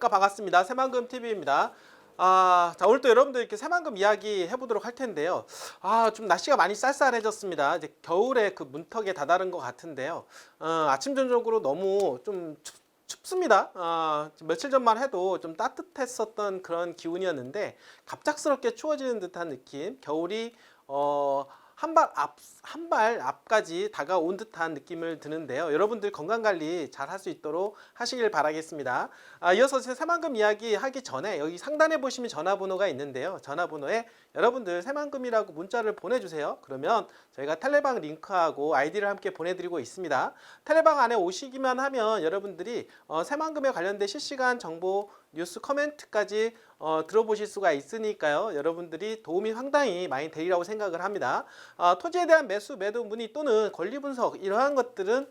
안녕하십니까. 반갑습니다. 새만금 TV입니다. 자, 오늘 또 여러분들 이렇게 새만금 이야기 해보도록 할 텐데요. 좀 날씨가 많이 쌀쌀해졌습니다. 이제 겨울에 그 문턱에 다다른 것 같은데요. 아침 저녁으로 너무 좀 춥습니다. 며칠 전만 해도 좀 따뜻했었던 그런 기운이었는데 갑작스럽게 추워지는 듯한 느낌. 겨울이 한 발 앞까지 다가온 듯한 느낌을 드는데요. 여러분들 건강관리 잘 할 수 있도록 하시길 바라겠습니다. 이어서 제 새만금 이야기 하기 전에 여기 상단에 보시면 전화번호가 있는데요. 전화번호에 여러분들 새만금이라고 문자를 보내주세요. 그러면 저희가 텔레방 링크하고 아이디를 함께 보내드리고 있습니다. 텔레방 안에 오시기만 하면 여러분들이 새만금에 관련된 실시간 정보 뉴스 코멘트까지 들어보실 수가 있으니까요. 여러분들이 도움이 상당히 많이 되리라고 생각을 합니다. 토지에 대한 매수, 매도 문의 또는 권리 분석 이러한 것들은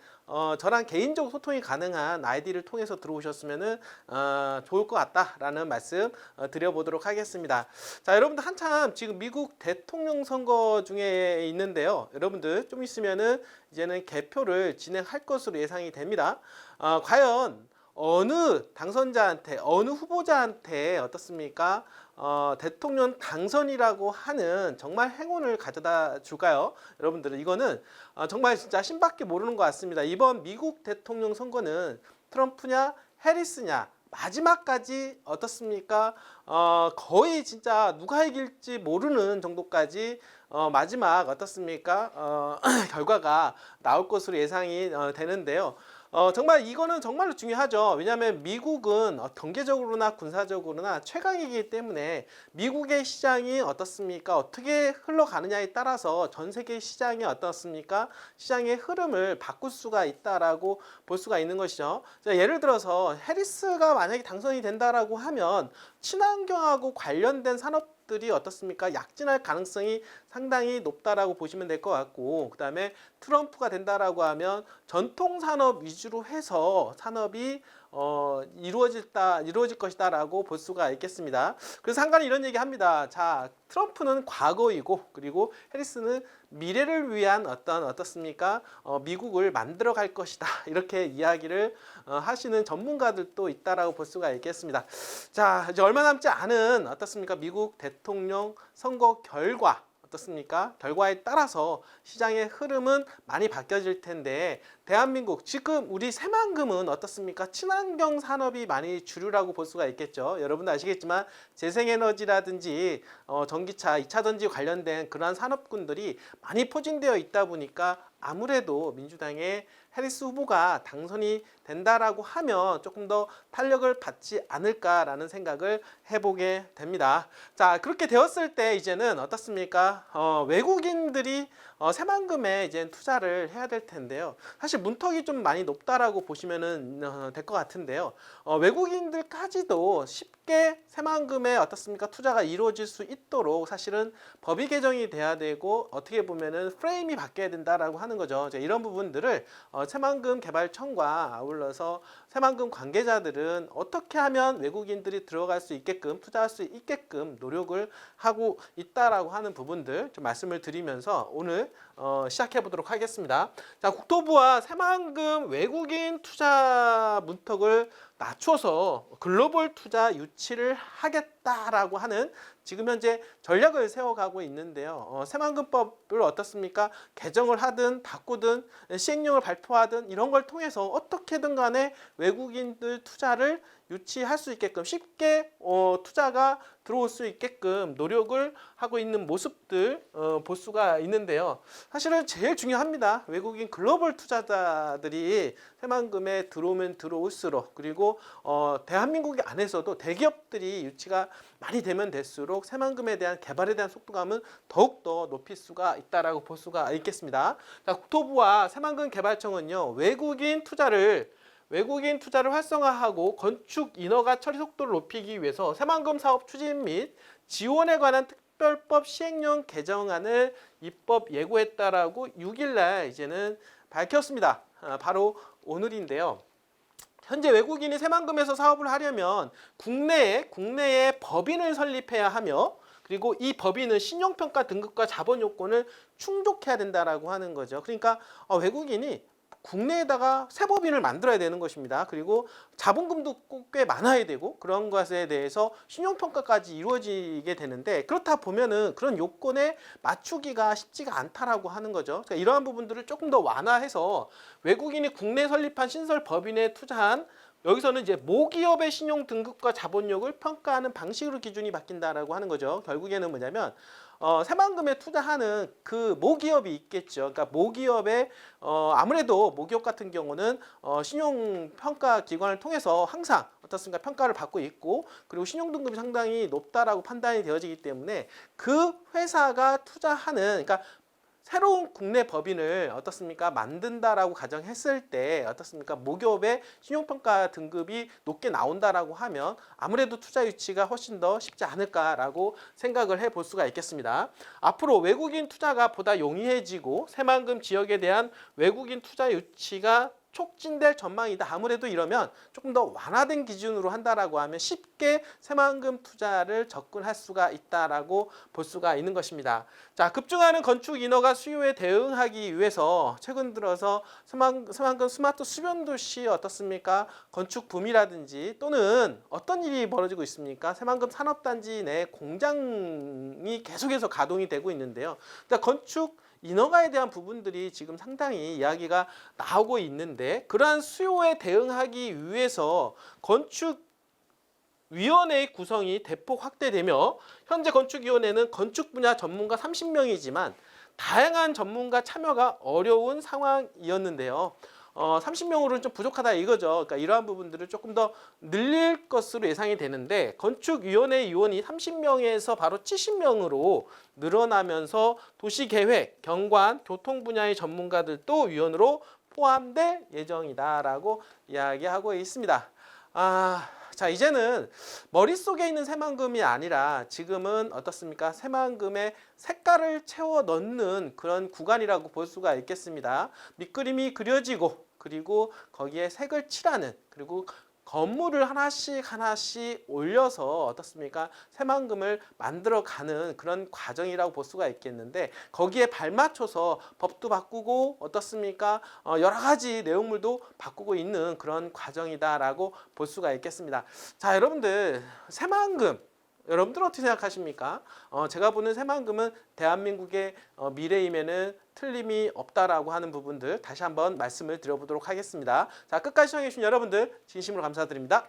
저랑 개인적 소통이 가능한 아이디를 통해서 들어오셨으면 좋을 것 같다라는 말씀 드려보도록 하겠습니다. 자, 여러분들 한참 지금 미국 대통령 선거 중에 있는데요. 여러분들 좀 있으면은 이제는 개표를 진행할 것으로 예상이 됩니다. 과연 어느 당선자한테 어느 후보자한테 어떻습니까? 대통령 당선이라고 하는 정말 행운을 가져다 줄까요? 여러분들은 이거는 정말 진짜 신밖에 모르는 것 같습니다. 이번 미국 대통령 선거는 트럼프냐 해리스냐 마지막까지 어떻습니까? 거의 진짜 누가 이길지 모르는 정도까지 마지막 어떻습니까? 결과가 나올 것으로 예상이 되는데요. 정말 이거는 정말로 중요하죠. 왜냐하면 미국은 경제적으로나 군사적으로나 최강이기 때문에 미국의 시장이 어떻습니까? 어떻게 흘러가느냐에 따라서 전 세계 시장이 어떻습니까? 시장의 흐름을 바꿀 수가 있다라고 볼 수가 있는 것이죠. 자, 예를 들어서 해리스가 만약에 당선이 된다라고 하면 친환경하고 관련된 산업들이 어떻습니까? 약진할 가능성이 상당히 높다라고 보시면 될 것 같고, 그 다음에 트럼프가 된다라고 하면 전통 산업 위주로 해서 산업이 이루어질 것이다라고 볼 수가 있겠습니다. 그래서 상관이 이런 얘기 합니다. 자, 트럼프는 과거이고 그리고 해리스는 미래를 위한 어떻습니까? 미국을 만들어 갈 것이다. 이렇게 이야기를 하시는 전문가들도 있다라고 볼 수가 있겠습니다. 자, 이제 얼마 남지 않은 어떻습니까? 미국 대통령 선거 결과 어떻습니까? 결과에 따라서 시장의 흐름은 많이 바뀌어질 텐데 대한민국 지금 우리 새만금은 어떻습니까? 친환경 산업이 많이 주류라고 볼 수가 있겠죠. 여러분도 아시겠지만 재생에너지라든지 전기차, 2차전지 관련된 그러한 산업군들이 많이 포진되어 있다 보니까 아무래도 민주당의 해리스 후보가 당선이 된다라고 하면 조금 더 탄력을 받지 않을까라는 생각을 해보게 됩니다. 자, 그렇게 되었을 때 이제는 어떻습니까? 외국인들이 새만금에 이제 투자를 해야 될 텐데요. 사실 문턱이 좀 많이 높다라고 보시면은 될 것 같은데요. 외국인들까지도 쉽게 새만금에 어떻습니까? 투자가 이루어질 수 있도록 사실은 법이 개정이 돼야 되고 어떻게 보면은 프레임이 바뀌어야 된다라고 하는 거죠. 이런 부분들을 새만금 개발청과 아울러서 새만금 관계자들은 어떻게 하면 외국인들이 들어갈 수 있게끔 투자할 수 있게끔 노력을 하고 있다라고 하는 부분들 좀 말씀을 드리면서 오늘 시작해 보도록 하겠습니다. 자, 국토부와 새만금 외국인 투자 문턱을 낮춰서 글로벌 투자 유치를 하겠다라고 하는 지금 현재 전략을 세워가고 있는데요. 새만금법을 어떻습니까? 개정을 하든 바꾸든 시행령을 발표하든 이런 걸 통해서 어떻게든 간에 외국인들 투자를 유치할 수 있게끔 쉽게 투자가 들어올 수 있게끔 노력을 하고 있는 모습들 볼 수가 있는데요. 사실은 제일 중요합니다. 외국인 글로벌 투자자들이 새만금에 들어오면 들어올수록 그리고 대한민국 안에서도 대기업들이 유치가 많이 되면 될수록 새만금에 대한 개발에 대한 속도감은 더욱더 높일 수가 있다라고 볼 수가 있겠습니다. 자, 국토부와 새만금 개발청은요. 외국인 투자를 활성화하고 건축 인허가 처리 속도를 높이기 위해서 새만금 사업 추진 및 지원에 관한 특별법 시행령 개정안을 입법 예고했다라고 6일날 이제는 밝혔습니다. 바로 오늘인데요. 현재 외국인이 새만금에서 사업을 하려면 국내에 법인을 설립해야 하며 그리고 이 법인은 신용평가 등급과 자본 요건을 충족해야 된다라고 하는 거죠. 그러니까 외국인이 국내에다가 새 법인을 만들어야 되는 것입니다. 그리고 자본금도 꽤 많아야 되고 그런 것에 대해서 신용평가까지 이루어지게 되는데 그렇다 보면은 그런 요건에 맞추기가 쉽지가 않다라고 하는 거죠. 그러니까 이러한 부분들을 조금 더 완화해서 외국인이 국내 설립한 신설 법인에 투자한 여기서는 이제 모기업의 신용 등급과 자본력을 평가하는 방식으로 기준이 바뀐다라고 하는 거죠. 결국에는 뭐냐면 새만금에 투자하는 그 모기업이 있겠죠. 그러니까 모기업의 아무래도 모기업 같은 경우는 신용 평가 기관을 통해서 항상 어떻습니까? 평가를 받고 있고 그리고 신용 등급이 상당히 높다라고 판단이 되어지기 때문에 그 회사가 투자하는 그러니까 새로운 국내 법인을 어떻습니까? 만든다라고 가정했을 때 어떻습니까? 모기업의 신용평가 등급이 높게 나온다라고 하면 아무래도 투자 유치가 훨씬 더 쉽지 않을까라고 생각을 해볼 수가 있겠습니다. 앞으로 외국인 투자가 보다 용이해지고 새만금 지역에 대한 외국인 투자 유치가 촉진될 전망이다. 아무래도 이러면 조금 더 완화된 기준으로 한다라고 하면 쉽게 새만금 투자를 접근할 수가 있다라고 볼 수가 있는 것입니다. 자, 급증하는 건축 인허가 수요에 대응하기 위해서 최근 들어서 새만금 스마트 수변 도시 어떻습니까? 건축 붐이라든지 또는 어떤 일이 벌어지고 있습니까? 새만금 산업단지 내 공장이 계속해서 가동이 되고 있는데요. 그러니까 건축 인허가에 대한 부분들이 지금 상당히 이야기가 나오고 있는데 그러한 수요에 대응하기 위해서 건축위원회의 구성이 대폭 확대되며 현재 건축위원회는 건축 분야 전문가 30명이지만 다양한 전문가 참여가 어려운 상황이었는데요. 30명으로는 좀 부족하다 이거죠. 그러니까 이러한 부분들을 조금 더 늘릴 것으로 예상이 되는데 건축위원회 위원이 30명에서 바로 70명으로 늘어나면서 도시계획, 경관, 교통 분야의 전문가들도 위원으로 포함될 예정이다라고 이야기하고 있습니다. 자, 이제는 머릿속에 있는 새만금이 아니라 지금은 어떻습니까? 새만금의 색깔을 채워 넣는 그런 구간이라고 볼 수가 있겠습니다. 밑그림이 그려지고 그리고 거기에 색을 칠하는 그리고 건물을 하나씩 올려서 어떻습니까? 새만금을 만들어가는 그런 과정이라고 볼 수가 있겠는데 거기에 발맞춰서 법도 바꾸고 어떻습니까? 여러 가지 내용물도 바꾸고 있는 그런 과정이다라고 볼 수가 있겠습니다. 자, 여러분들 새만금 여러분들 어떻게 생각하십니까? 제가 보는 새만금은 대한민국의 미래임에는 틀림이 없다라고 하는 부분들 다시 한번 말씀을 드려보도록 하겠습니다. 자, 끝까지 시청해주신 여러분들 진심으로 감사드립니다.